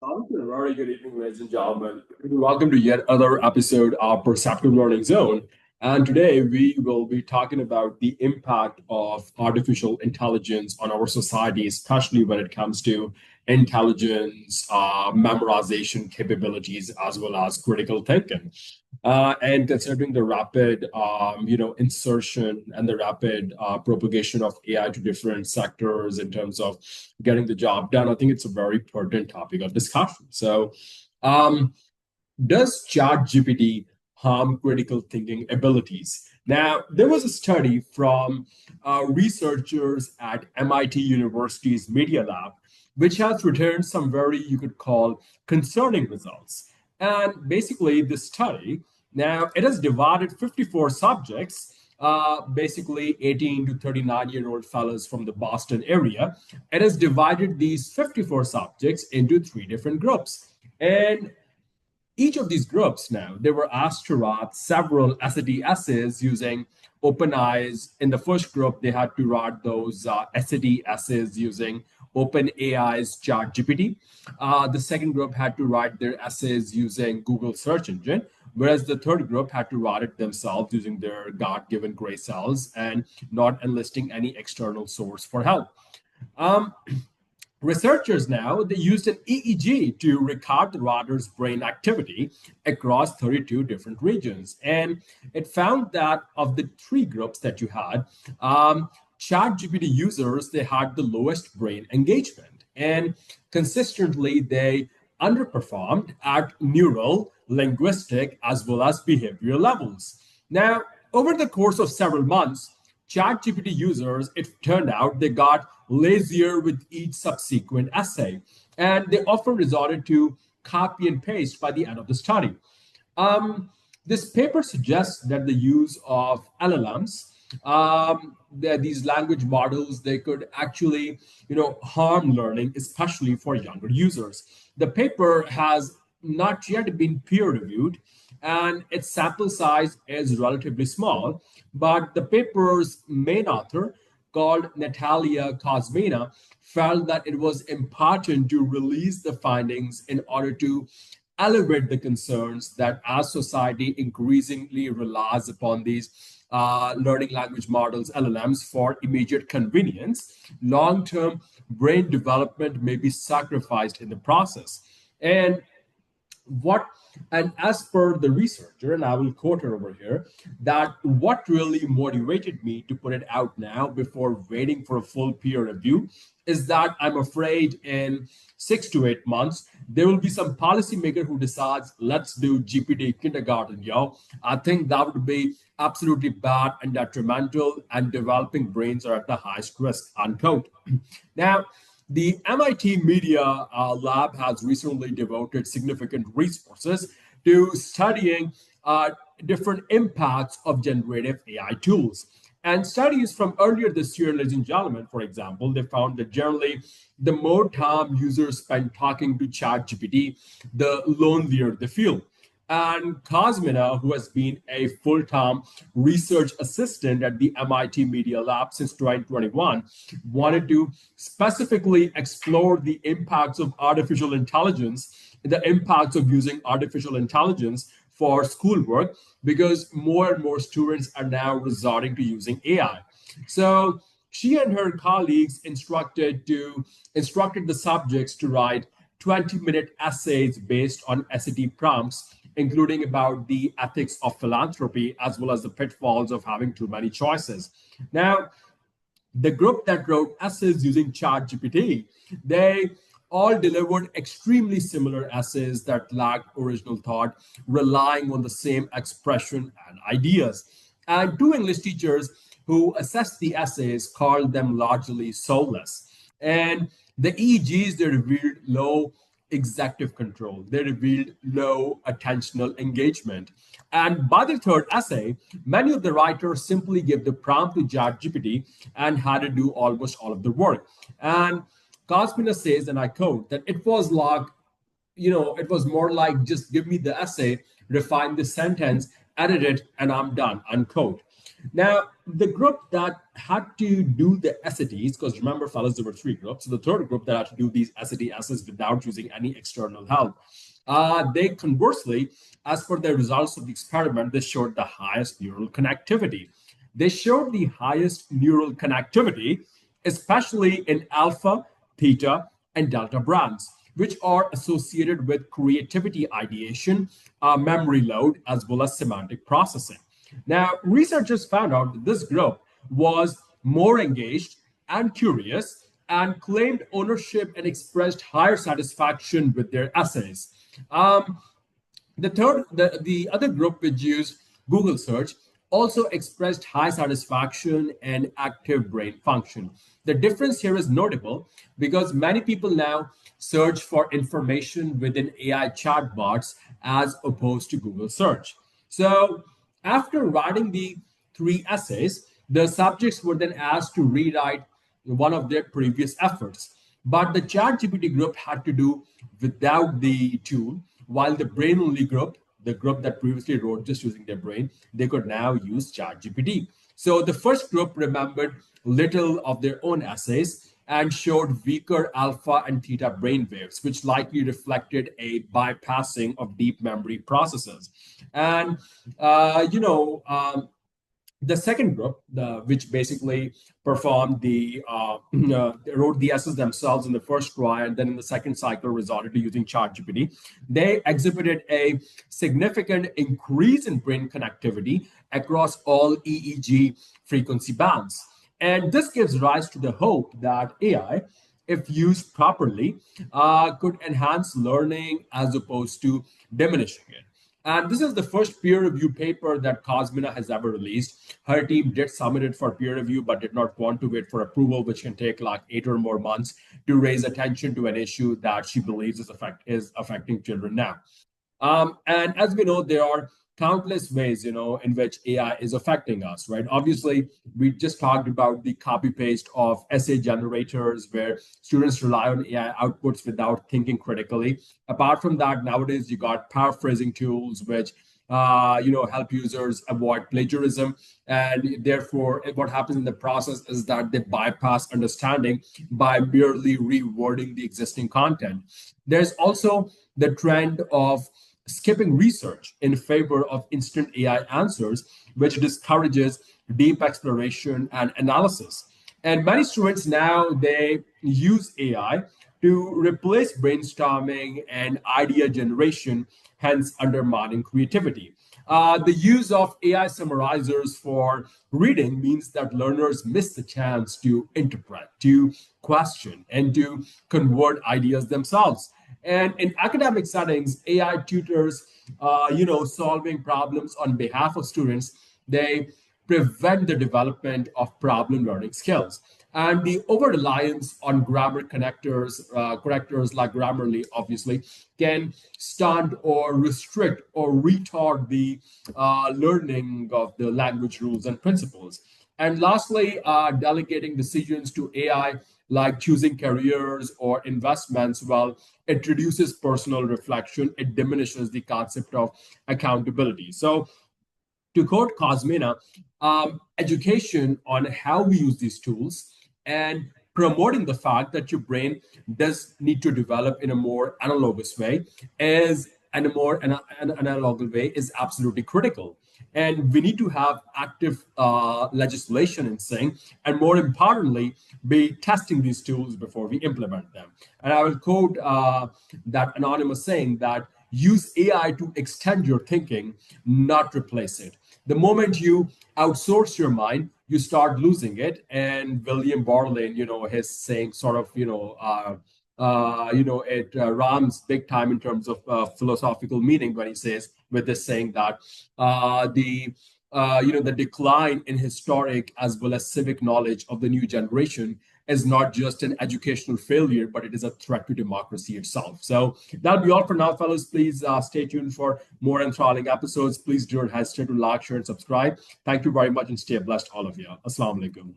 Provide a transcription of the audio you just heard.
Very good evening, ladies and gentlemen. Welcome to yet another episode of Perceptive Learning Zone. And today we will be talking about the impact of artificial intelligence on our society, especially when it comes to intelligence, memorization capabilities, as well as critical thinking. And considering the rapid, insertion and the rapid propagation of AI to different sectors in terms of getting the job done, I think it's a very pertinent topic of discussion. So, um, does ChatGPT harm critical thinking abilities? Now, there was a study from researchers at MIT University's Media Lab, which has returned some very, you could call, concerning results. And basically, this study, now it has divided 54 subjects, basically 18 to 39-year-old fellows from the Boston area. It has divided these 54 subjects into three different groups. And each of these groups now, they were asked to write several SAT essays using OpenAI's. In the first group, they had to write those SAT essays using OpenAI's ChatGPT. The second group had to write their essays using Google search engine, whereas the third group had to write it themselves using their God-given gray cells and not enlisting any external source for help. Um, Researchers now they used an EEG to record the writer's brain activity across 32 different regions, and it found that of the three groups that you had, ChatGPT users they had the lowest brain engagement, and consistently they underperformed at neural, linguistic, as well as behavioral levels. Now, over the course of several months, ChatGPT users, it turned out they got lazier with each subsequent essay, and they often resorted to copy and paste by the end of the study. This paper suggests that the use of LLMs, these language models, they could actually, harm learning, especially for younger users. The paper has not yet been peer reviewed, and its sample size is relatively small. But the paper's main author, called Natalia Kosmina, felt that it was important to release the findings in order to elevate the concerns that as society increasingly relies upon these learning language models, LLMs, for immediate convenience, long term brain development may be sacrificed in the process. And what and as per the researcher, and I will quote her over here, that what really motivated me to put it out now before waiting for a full peer review is that I'm afraid in 6 to 8 months there will be some policymaker who decides let's do GPT kindergarten, yo. I think that would be absolutely bad and detrimental, and developing brains are at the highest risk, unquote. Now, the MIT Media Lab has recently devoted significant resources to studying different impacts of generative AI tools. And studies from earlier this year, ladies and gentlemen, for example, they found that generally the more time users spend talking to ChatGPT, the lonelier they feel. And Cosmina, who has been a full time research assistant at the MIT Media Lab since 2021, wanted to specifically explore the impacts of artificial intelligence, the impacts of using artificial intelligence for schoolwork, because more and more students are now resorting to using AI. So she and her colleagues instructed the subjects to write 20-minute essays based on SAT prompts, including about the ethics of philanthropy as well as the pitfalls of having too many choices. Now, the group that wrote essays using ChatGPT, they all delivered extremely similar essays that lacked original thought, relying on the same expression and ideas. And two English teachers who assessed the essays called them largely soulless. And the EEGs, they revealed low executive control. They revealed low attentional engagement. And by the third essay, many of the writers simply gave the prompt to ChatGPT and had to do almost all of the work. And Cosmina says, and I quote, that it was like, it was more like just give me the essay, refine the sentence, edit it, and I'm done, unquote. Now, the group that had to do the SATs, because remember, fellas, there were three groups. So the third group that had to do these SAT essays without using any external help, they conversely, as per the results of the experiment, they showed the highest neural connectivity. They showed the highest neural connectivity, especially in alpha, theta, and delta brands, which are associated with creativity ideation, memory load, as well as semantic processing. Now, researchers found out that this group was more engaged and curious and claimed ownership and expressed higher satisfaction with their essays. Um, the other group which used Google search also expressed high satisfaction and active brain function. The difference here is notable because many people now search for information within AI chatbots as opposed to Google search. So after writing the three essays, the subjects were then asked to rewrite one of their previous efforts. But the ChatGPT group had to do without the tool, while the brain only group, the group that previously wrote just using their brain, they could now use ChatGPT. So the first group remembered little of their own essays and showed weaker alpha and theta brain waves, which likely reflected a bypassing of deep memory processes. And, uh, you know, um, the second group, which basically performed wrote the essays themselves in the first try, and then in the second cycle resorted to using ChatGPT, they exhibited a significant increase in brain connectivity across all EEG frequency bands. And this gives rise to the hope that AI, if used properly, could enhance learning as opposed to diminishing it. And this is the first peer review paper that Cosmina has ever released. Her team did submit it for peer review, but did not want to wait for approval, which can take like 8 or more months to raise attention to an issue that she believes is affecting children now. And as we know, there are countless ways, in which AI is affecting us, right? Obviously, we just talked about the copy paste of essay generators where students rely on AI outputs without thinking critically. Apart from that, nowadays you got paraphrasing tools, which help users avoid plagiarism. And therefore, what happens in the process is that they bypass understanding by merely rewording the existing content. There's also the trend of skipping research in favor of instant AI answers, which discourages deep exploration and analysis. And many students now they use AI to replace brainstorming and idea generation, hence undermining creativity. The use of AI summarizers for reading means that learners miss the chance to interpret, to question, and to convert ideas themselves. And in academic settings, AI tutors, solving problems on behalf of students, they prevent the development of problem learning skills. And the over reliance on grammar correctors like Grammarly, obviously, can stunt or restrict or retard the learning of the language rules and principles. And lastly, delegating decisions to AI, like choosing careers or investments, well, it reduces personal reflection, it diminishes the concept of accountability. So, to quote Cosmina, education on how we use these tools and promoting the fact that your brain does need to develop in a more analogous way is and a more an analog way is absolutely critical. And we need to have active legislation in saying, and more importantly, be testing these tools before we implement them. And I will quote that anonymous saying that use AI to extend your thinking, not replace it. The moment you outsource your mind, you start losing it. And William Borland, his saying sort of, it rhymes big time in terms of philosophical meaning when he says with this saying that the decline in historic as well as civic knowledge of the new generation is not just an educational failure, but it is a threat to democracy itself. So that'll be all for now, fellas. Please stay tuned for more enthralling episodes. Please don't hesitate to like, share, and subscribe. Thank you very much and stay blessed, all of you. Assalamu alaikum.